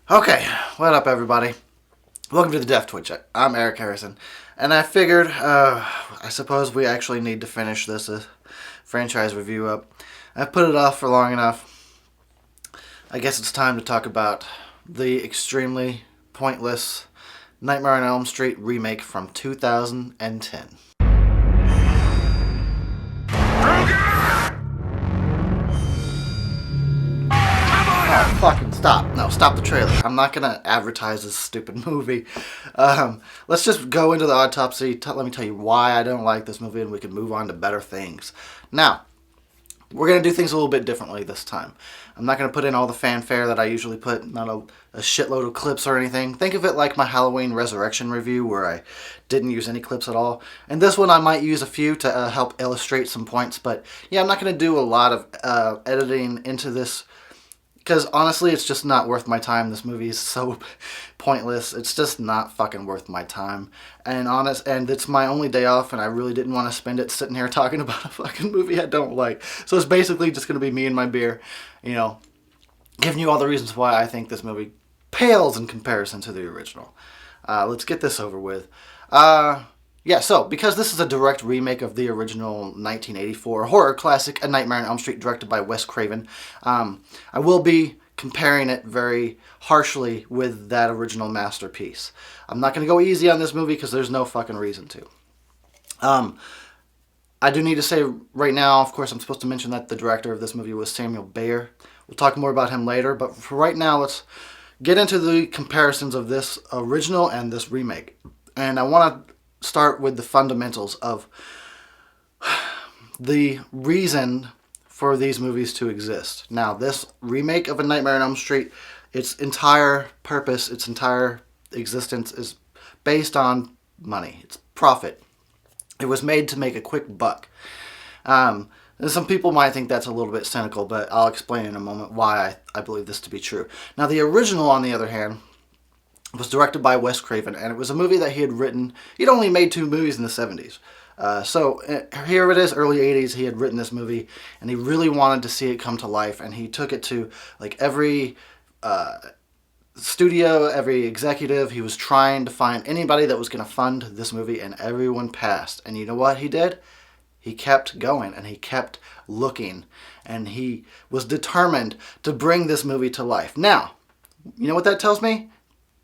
Okay, what up, everybody? Welcome to the Deaf Twitch. I'm Eric Harrison, and I figured, I suppose we actually need to finish this franchise review up. I've put it off for long enough. I guess it's time to talk about the extremely pointless Nightmare on Elm Street remake from 2010. Oh, fucking stop. No, stop the trailer. I'm not going to advertise this stupid movie. Let's just go into the autopsy. Let me tell you why I don't like this movie, and we can move on to better things. Now, we're going to do things a little bit differently this time. I'm not going to put in all the fanfare that I usually put, not a shitload of clips or anything. Think of it like my Halloween Resurrection review where I didn't use any clips at all. And this one I might use a few to help illustrate some points, but yeah, I'm not going to do a lot of editing into this because honestly, it's just not worth my time. This movie is so pointless. It's just not fucking worth my time. And it's my only day off, and I really didn't want to spend it sitting here talking about a fucking movie I don't like. So it's basically just going to be me and my beer, giving you all the reasons why I think this movie pales in comparison to the original. Let's get this over with. So because this is a direct remake of the original 1984 horror classic, A Nightmare on Elm Street, directed by Wes Craven, I will be comparing it very harshly with that original masterpiece. I'm not going to go easy on this movie because there's no fucking reason to. I do need to say right now, of course, I'm supposed to mention that the director of this movie was Samuel Bayer. We'll talk more about him later, but for right now, let's get into the comparisons of this original and this remake. And I want to start with the fundamentals of the reason for these movies to exist. Now, this remake of A Nightmare on Elm Street, its entire purpose, its entire existence is based on money. It's profit. It was made to make a quick buck. And some people might think that's a little bit cynical, but I'll explain in a moment why I believe this to be true. Now, the original, on the other hand, was directed by Wes Craven, and it was a movie that he had written. He'd only made 2 movies in the 70s. So here it is, early 80s, he had written this movie, and he really wanted to see it come to life, and he took it to like every studio, every executive. He was trying to find anybody that was going to fund this movie, and everyone passed. And you know what he did? He kept going, and he kept looking, and he was determined to bring this movie to life. Now, you know what that tells me?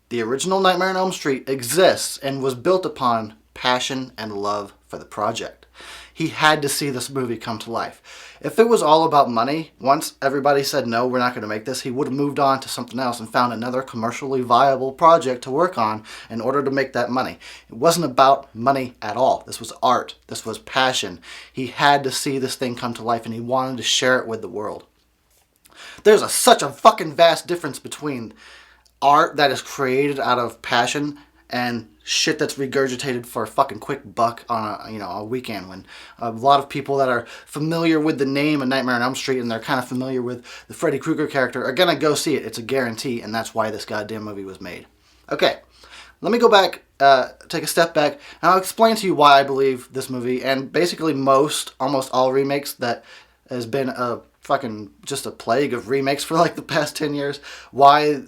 The original Nightmare on Elm Street exists and was built upon passion and love for the project. He had to see this movie come to life. If it was all about money, once everybody said, no, we're not going to make this, he would have moved on to something else and found another commercially viable project to work on in order to make that money. It wasn't about money at all. This was art. This was passion. He had to see this thing come to life, and he wanted to share it with the world. There's such a fucking vast difference between art that is created out of passion and shit that's regurgitated for a fucking quick buck on a weekend, when a lot of people that are familiar with the name of Nightmare on Elm Street and they're kind of familiar with the Freddy Krueger character are gonna go see it. It's a guarantee, and that's why this goddamn movie was made. Okay, let me go back, take a step back, and I'll explain to you why I believe this movie, and basically almost all remakes that has been a fucking just a plague of remakes for like the past 10 years, why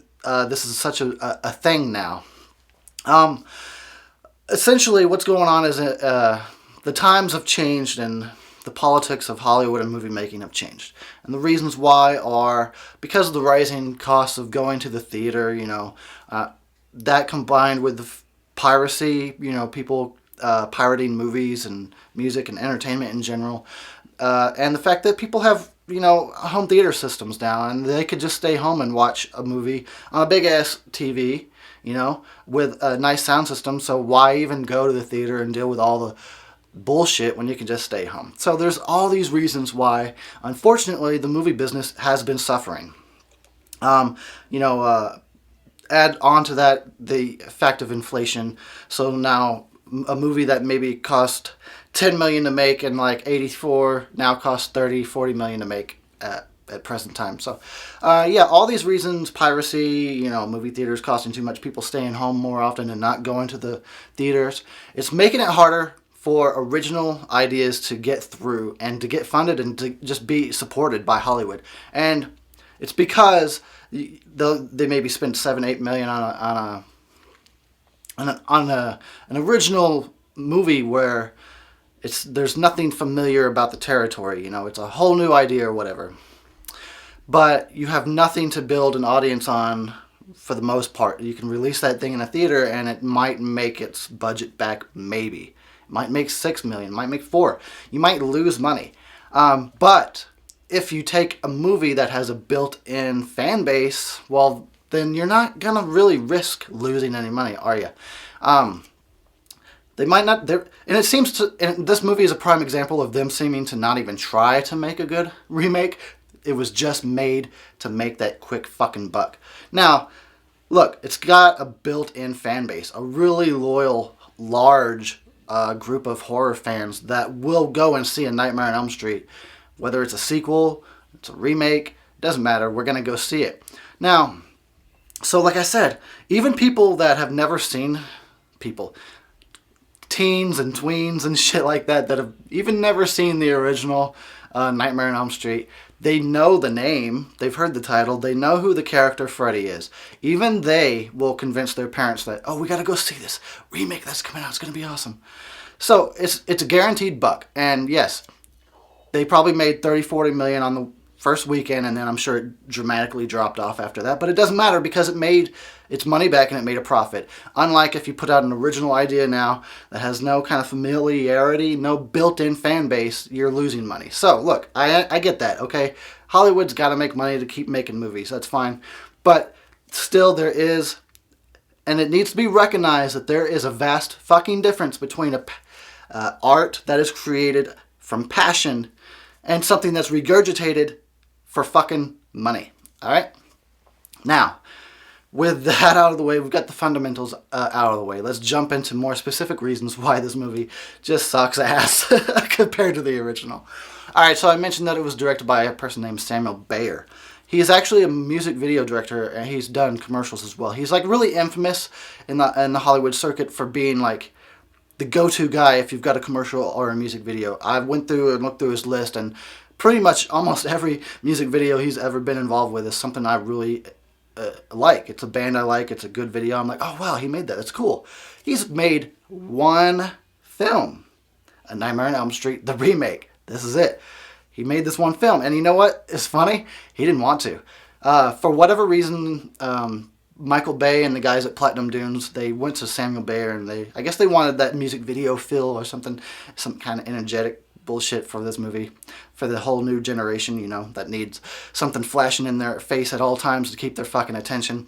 this is such a thing now. Essentially, what's going on is the times have changed, and the politics of Hollywood and movie making have changed. And the reasons why are because of the rising costs of going to the theater, that combined with the piracy, people pirating movies and music and entertainment in general, and the fact that people have home theater systems now, and they could just stay home and watch a movie on a big-ass TV, with a nice sound system, so why even go to the theater and deal with all the bullshit when you can just stay home? So there's all these reasons why, unfortunately, the movie business has been suffering. Add on to that the effect of inflation, so now a movie that maybe cost $10 million to make in like 84 now costs $30-40 million to make at present time. So all these reasons, piracy, movie theaters costing too much, people staying home more often and not going to the theaters, it's making it harder for original ideas to get through and to get funded and to just be supported by Hollywood. And it's because They maybe spend 7-8 million on an original movie where there's nothing familiar about the territory. You know, it's a whole new idea or whatever. But you have nothing to build an audience on for the most part. You can release that thing in a theater and it might make its budget back, maybe. It might make 6 million, it might make 4. You might lose money. But if you take a movie that has a built-in fan base, well, then you're not going to really risk losing any money, are you? They might not, and it seems to, and this movie is a prime example of them seeming to not even try to make a good remake. It was just made to make that quick fucking buck. Now, look, it's got a built-in fan base, a really loyal, large group of horror fans that will go and see A Nightmare on Elm Street. Whether it's a sequel, it's a remake, doesn't matter, we're going to go see it. Now, so like I said, even people that have never seen, teens and tweens and shit like that have even never seen the original Nightmare on Elm Street, they know the name, they've heard the title, they know who the character Freddy is. Even they will convince their parents that, oh, we gotta go see this remake that's coming out, it's gonna be awesome. So it's a guaranteed buck, and yes, they probably made 30-40 million on the first weekend, and then I'm sure it dramatically dropped off after that. But it doesn't matter because it made its money back and it made a profit. Unlike if you put out an original idea now that has no kind of familiarity, no built-in fan base, you're losing money. So look, I get that, okay? Hollywood's got to make money to keep making movies. That's fine. But still there is, and it needs to be recognized that there is a vast fucking difference between art that is created from passion and something that's regurgitated for fucking money. Alright? Now, with that out of the way, we've got the fundamentals out of the way. Let's jump into more specific reasons why this movie just sucks ass compared to the original. Alright, so I mentioned that it was directed by a person named Samuel Bayer. He is actually a music video director, and he's done commercials as well. He's like really infamous in the Hollywood circuit for being like the go-to guy if you've got a commercial or a music video. I went through and looked through his list, and pretty much almost every music video he's ever been involved with is something I really like. It's a band I like. It's a good video. I'm like, oh wow, he made that. It's cool. He's made one film, A Nightmare on Elm Street, the remake. This is it. He made this one film, and you know what? It's funny. He didn't want to. For whatever reason, Michael Bay and the guys at Platinum Dunes, they went to Samuel Bayer, and I guess they wanted that music video feel or something, some kind of energetic bullshit for this movie, for the whole new generation, you know, that needs something flashing in their face at all times to keep their fucking attention.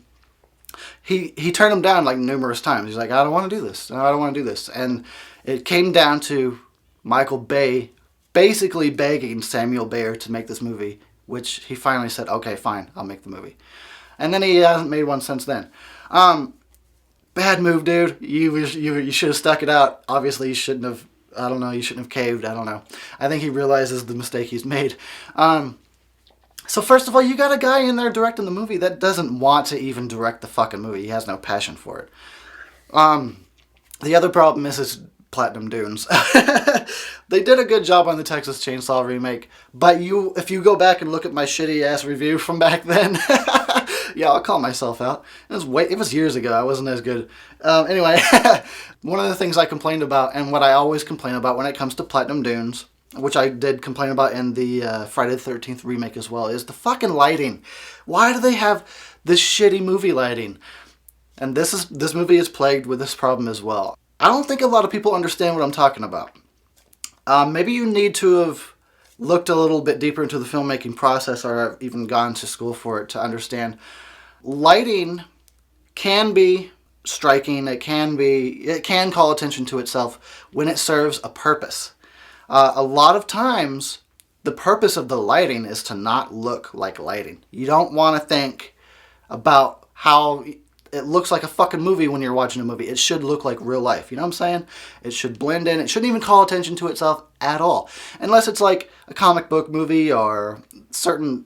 He turned them down like numerous times. He's like, I don't want to do this. No, I don't want to do this. And it came down to Michael Bay basically begging Samuel Bayer to make this movie, which he finally said, okay, fine, I'll make the movie. And then he hasn't made one since then. Bad move, dude. You should have stuck it out. Obviously, you shouldn't have. I don't know. You shouldn't have caved. I don't know. I think he realizes the mistake he's made. So first of all, you got a guy in there directing the movie that doesn't want to even direct the fucking movie. He has no passion for it. The other problem is Platinum Dunes. They did a good job on the Texas Chainsaw remake, but if you go back and look at my shitty ass review from back then, yeah, I'll call myself out. It was years ago. I wasn't as good. Anyway, one of the things I complained about, and what I always complain about when it comes to Platinum Dunes, which I did complain about in the Friday the 13th remake as well, is the fucking lighting. Why do they have this shitty movie lighting? And this movie is plagued with this problem as well. I don't think a lot of people understand what I'm talking about. Maybe you need to have looked a little bit deeper into the filmmaking process or have even gone to school for it to understand. Lighting can be striking. It can call attention to itself when it serves a purpose. A lot of times, the purpose of the lighting is to not look like lighting. You don't want to think about how it looks like a fucking movie when you're watching a movie. It should look like real life. You know what I'm saying? It should blend in. It shouldn't even call attention to itself at all. Unless it's like a comic book movie or certain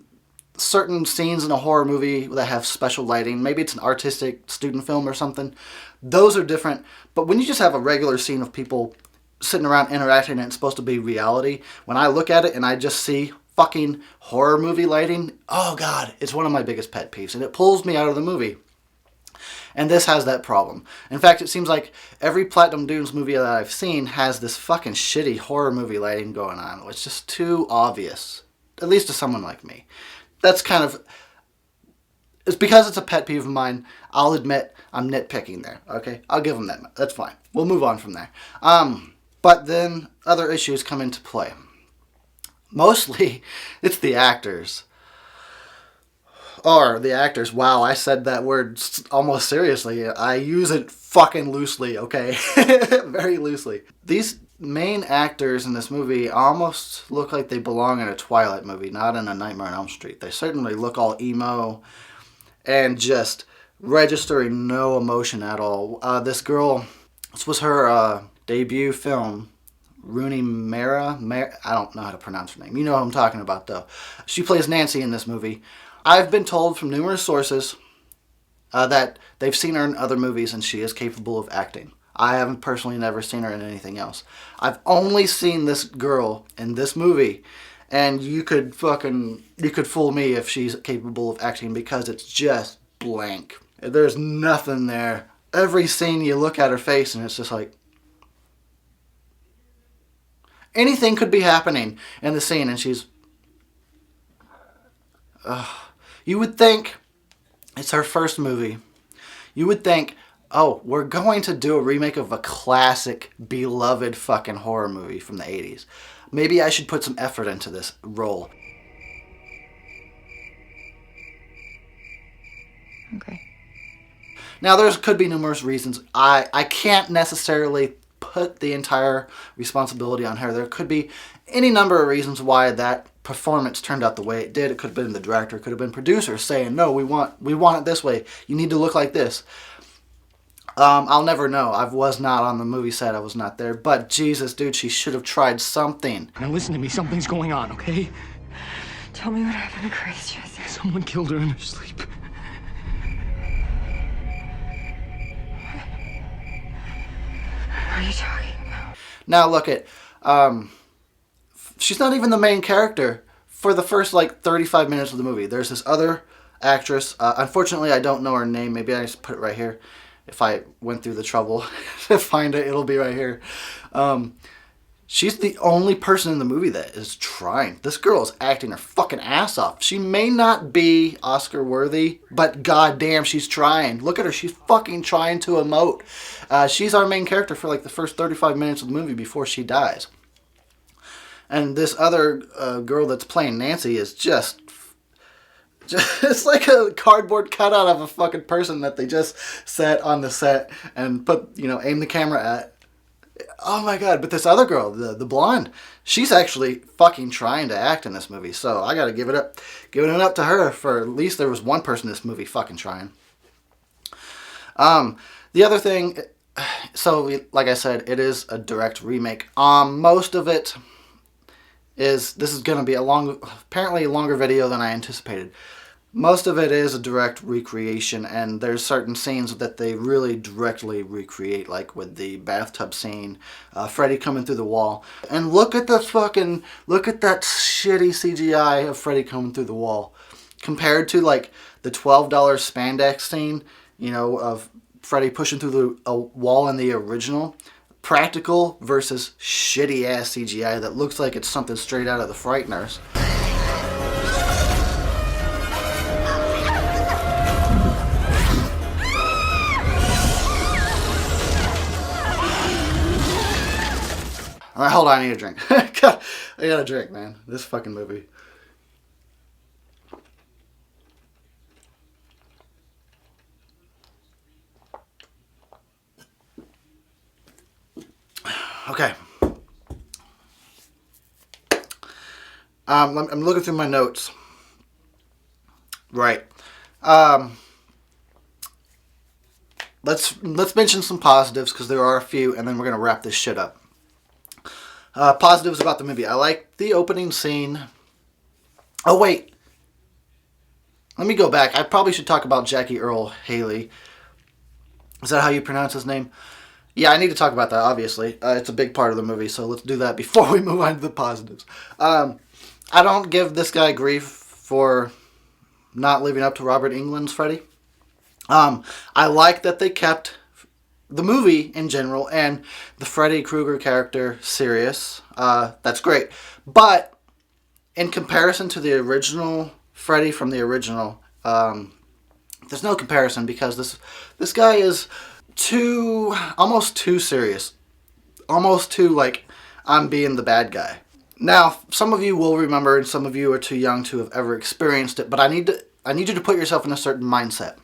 scenes in a horror movie that have special lighting. Maybe it's an artistic student film or something. Those are different. But when you just have a regular scene of people sitting around interacting and it's supposed to be reality, when I look at it and I just see fucking horror movie lighting, oh god, it's one of my biggest pet peeves, and it pulls me out of the movie. And this has that problem. In fact, it seems like every Platinum Dunes movie that I've seen has this fucking shitty horror movie lighting going on. It's just too obvious, at least to someone like me. That's kind of... It's because it's a pet peeve of mine. I'll admit I'm nitpicking there, okay? I'll give them that. That's fine. We'll move on from there. But then other issues come into play. Mostly, it's the actors. Or the actors. Wow, I said that word almost seriously. I use it fucking loosely, okay? Very loosely. These main actors in this movie almost look like they belong in a Twilight movie, not in a Nightmare on Elm Street. They certainly look all emo and just registering no emotion at all. This girl, this was her debut film, Rooney Mara. I don't know how to pronounce her name. You know what I'm talking about, though. She plays Nancy in this movie. I've been told from numerous sources that they've seen her in other movies and she is capable of acting. I haven't personally never seen her in anything else. I've only seen this girl in this movie, and you could fool me if she's capable of acting because it's just blank. There's nothing there. Every scene you look at her face and it's just like... anything could be happening in the scene and she's... You would think it's her first movie. You would think, oh, we're going to do a remake of a classic, beloved fucking horror movie from the 80s. Maybe I should put some effort into this role. Okay. Now, there could be numerous reasons. I can't necessarily put the entire responsibility on her. There could be any number of reasons why that performance turned out the way it did. It could have been the director, it could have been producers saying, no, we want it this way. You need to look like this. I'll never know. I was not on the movie set. I was not there. But Jesus, dude, she should have tried something. Now listen to me. Something's going on, okay? Tell me what happened to Grace, Jesse. Someone killed her in her sleep. What are you talking about? Now look at... she's not even the main character for the first, 35 minutes of the movie. There's this other actress. Unfortunately, I don't know her name. Maybe I just put it right here. If I went through the trouble to find it, it'll be right here. She's the only person in the movie that is trying. This girl is acting her fucking ass off. She may not be Oscar worthy, but goddamn, she's trying. Look at her. She's fucking trying to emote. She's our main character for the first 35 minutes of the movie before she dies. And this other girl that's playing Nancy is just it's like a cardboard cutout of a fucking person that they just set on the set and put, aim the camera at. Oh my god, but this other girl, the blonde, she's actually fucking trying to act in this movie. So I gotta give it up. Giving it up to her for at least there was one person in this movie fucking trying. The other thing, so like I said, it is a direct remake. Most of it this is going to be apparently a longer video than I anticipated. Most of it is a direct recreation, and there's certain scenes that they really directly recreate, like with the bathtub scene, Freddy coming through the wall. And look at that shitty CGI of Freddy coming through the wall. Compared to the $12 spandex scene, of Freddy pushing through a wall in the original. Practical versus shitty ass CGI that looks like it's something straight out of the Frighteners. Alright, hold on, I need a drink. I got a drink, man. This fucking movie. Okay. I'm looking through my notes. Right. Let's mention some positives because there are a few, and then we're gonna wrap this shit up. Positives about the movie. I like the opening scene. Oh wait. Let me go back. I probably should talk about Jackie Earle Haley. Is that how you pronounce his name? Yeah, I need to talk about that, obviously. It's a big part of the movie, so let's do that before we move on to the positives. I don't give this guy grief for not living up to Robert Englund's Freddy. I like that they kept the movie in general and the Freddy Krueger character serious. That's great. But in comparison to the original Freddy from the original, there's no comparison because this guy is almost too serious. Almost too like, I'm being the bad guy. Now, some of you will remember and some of you are too young to have ever experienced it, but I need you to put yourself in a certain mindset.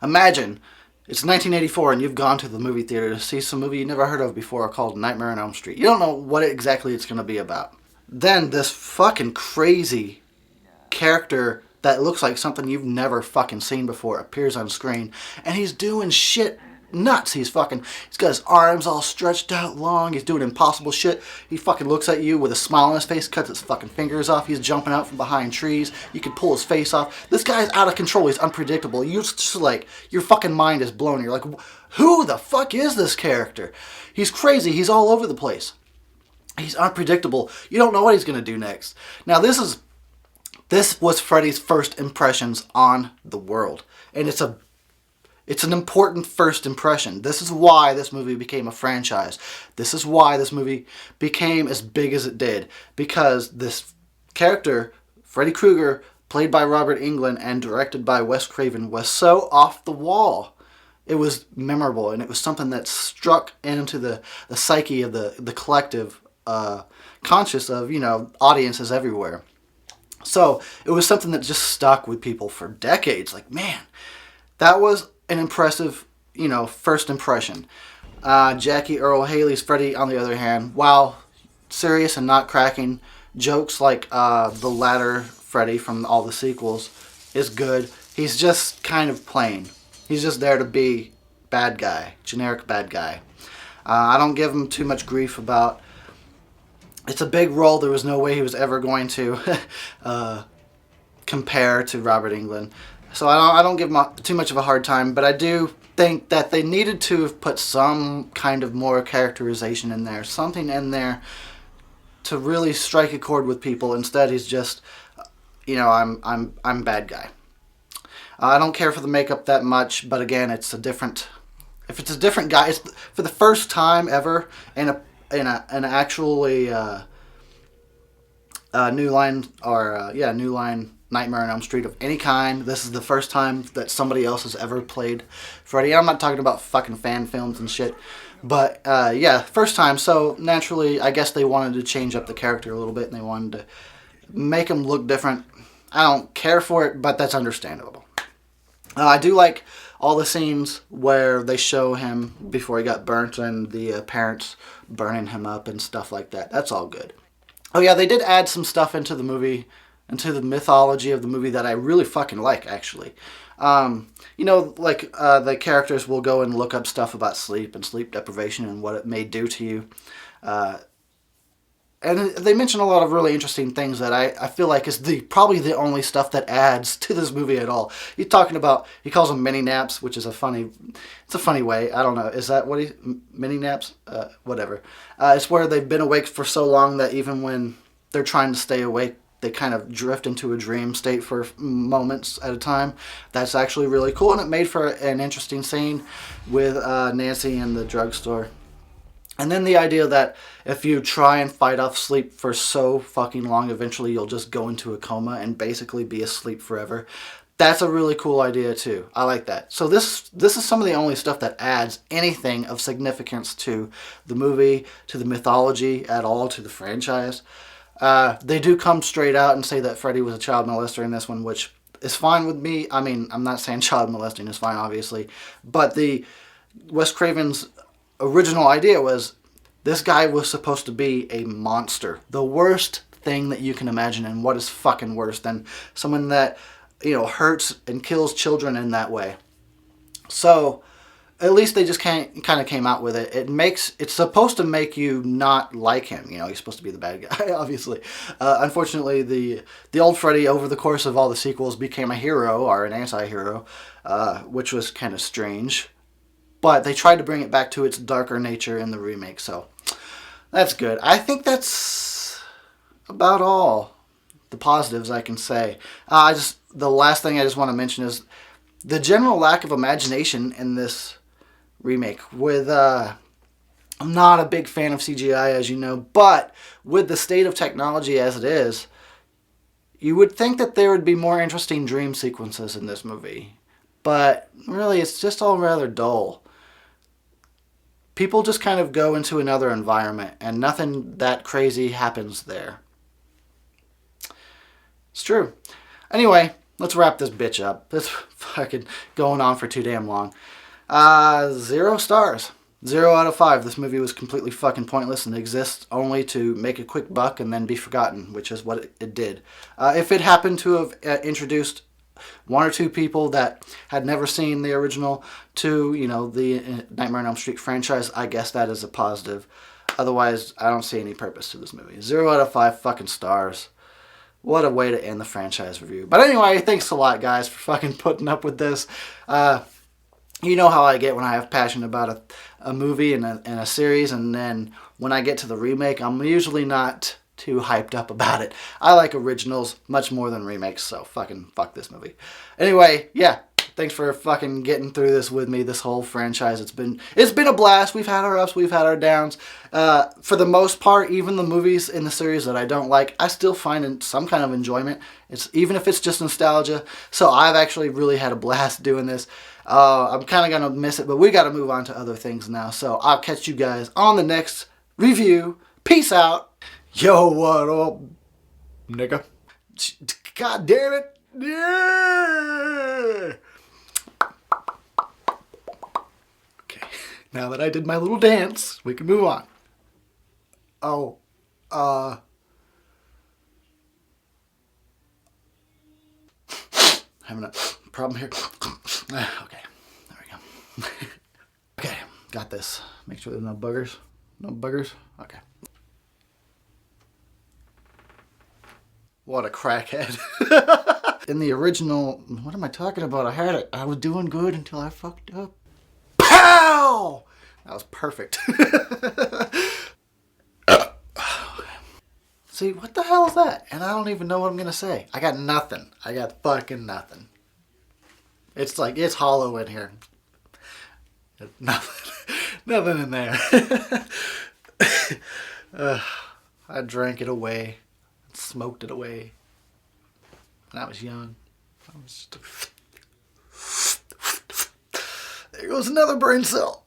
Imagine it's 1984 and you've gone to the movie theater to see some movie you never heard of before called Nightmare on Elm Street. You don't know what exactly it's going to be about. Then this fucking crazy character that looks like something you've never fucking seen before appears on screen, and he's doing shit nuts. He's got his arms all stretched out long. He's doing impossible shit. He fucking looks at you with a smile on his face, cuts his fucking fingers off. He's jumping out from behind trees. You can pull his face off. This guy's out of control. He's unpredictable. You're just like, your fucking mind is blown. You're like, who the fuck is this character? He's crazy. He's all over the place. He's unpredictable. You don't know what he's going to do next. Now, this was Freddy's first impressions on the world. And it's an important first impression. This is why this movie became a franchise. This is why this movie became as big as it did. Because this character, Freddy Krueger, played by Robert Englund and directed by Wes Craven, was so off the wall. It was memorable, and it was something that struck into the psyche of the collective conscious of, audiences everywhere. So it was something that just stuck with people for decades. Like, man, that was an impressive, first impression. Jackie Earle Haley's Freddy, on the other hand, while serious and not cracking jokes like the latter Freddy from all the sequels, is good. He's just kind of plain. He's just there to be bad guy, generic bad guy. I don't give him too much grief about. It's a big role. There was no way he was ever going to compare to Robert Englund. So I don't give him too much of a hard time, but I do think that they needed to have put some kind of more characterization in there, something in there to really strike a chord with people. Instead, he's just, I'm bad guy. I don't care for the makeup that much, but again, if it's a different guy, it's for the first time ever in an actually new line Nightmare on Elm Street of any kind. This is the first time that somebody else has ever played Freddy. I'm not talking about fucking fan films and shit. But, first time. So, naturally, I guess they wanted to change up the character a little bit, and they wanted to make him look different. I don't care for it, but that's understandable. I do like all the scenes where they show him before he got burnt and the parents burning him up and stuff like that. That's all good. Oh, yeah, they did add some stuff into the movie, into the mythology of the movie that I really fucking like, actually. The characters will go and look up stuff about sleep and sleep deprivation and what it may do to you. And they mention a lot of really interesting things that I feel like is probably the only stuff that adds to this movie at all. He calls them mini naps, which is a funny way. I don't know. Is that what mini naps? Whatever. It's where they've been awake for so long that even when they're trying to stay awake, they kind of drift into a dream state for moments at a time. That's actually really cool, and it made for an interesting scene with Nancy in the drugstore. And then the idea that if you try and fight off sleep for so fucking long, eventually you'll just go into a coma and basically be asleep forever. That's a really cool idea too. I like that. So this is some of the only stuff that adds anything of significance to the movie, to the mythology at all, to the franchise. They do come straight out and say that Freddy was a child molester in this one, which is fine with me. I mean, I'm not saying child molesting is fine, obviously. But Wes Craven's original idea was this guy was supposed to be a monster. The worst thing that you can imagine, and what is fucking worse than someone that, hurts and kills children in that way. So, at least they just kind of came out with it. It's supposed to make you not like him. He's supposed to be the bad guy, obviously. Unfortunately, the old Freddy, over the course of all the sequels, became a hero, or an anti-hero, which was kind of strange. But they tried to bring it back to its darker nature in the remake, so that's good. I think that's about all the positives I can say. The last thing I just want to mention is the general lack of imagination in this remake. I'm not a big fan of CGI, as you know, but with the state of technology as it is, you would think that there would be more interesting dream sequences in this movie. But really, it's just all rather dull. People just kind of go into another environment, and nothing that crazy happens there. It's true. Anyway, let's wrap this bitch up. It's fucking going on for too damn long. 0 stars. 0 out of 5. This movie was completely fucking pointless and exists only to make a quick buck and then be forgotten, which is what it did. If it happened to have introduced 1 or 2 people that had never seen the original to, the Nightmare on Elm Street franchise, I guess that is a positive. Otherwise, I don't see any purpose to this movie. 0 out of 5 fucking stars. What a way to end the franchise review. But anyway, thanks a lot, guys, for fucking putting up with this. You know how I get when I have passion about a movie and a series, and then when I get to the remake, I'm usually not too hyped up about it. I like originals much more than remakes, so fucking fuck this movie. Anyway, yeah, thanks for fucking getting through this with me, this whole franchise. It's been a blast. We've had our ups, we've had our downs. For the most part, even the movies in the series that I don't like, I still find some kind of enjoyment. Even if it's just nostalgia. So I've actually really had a blast doing this. I'm kind of going to miss it, but we got to move on to other things now. So I'll catch you guys on the next review. Peace out. Yo, what up, nigga? God damn it. Yeah. Okay, now that I did my little dance, we can move on. Oh, having a problem here. Okay, there we go. Okay, got this. Make sure there's no buggers. No buggers? Okay. What a crackhead. In the original, what am I talking about? I had it. I was doing good until I fucked up. Pow! That was perfect. See, what the hell is that? And I don't even know what I'm going to say. I got nothing. I got fucking nothing. It's like, it's hollow in here. Nothing in there. I drank it away. Smoked it away. When I was young. There goes another brain cell.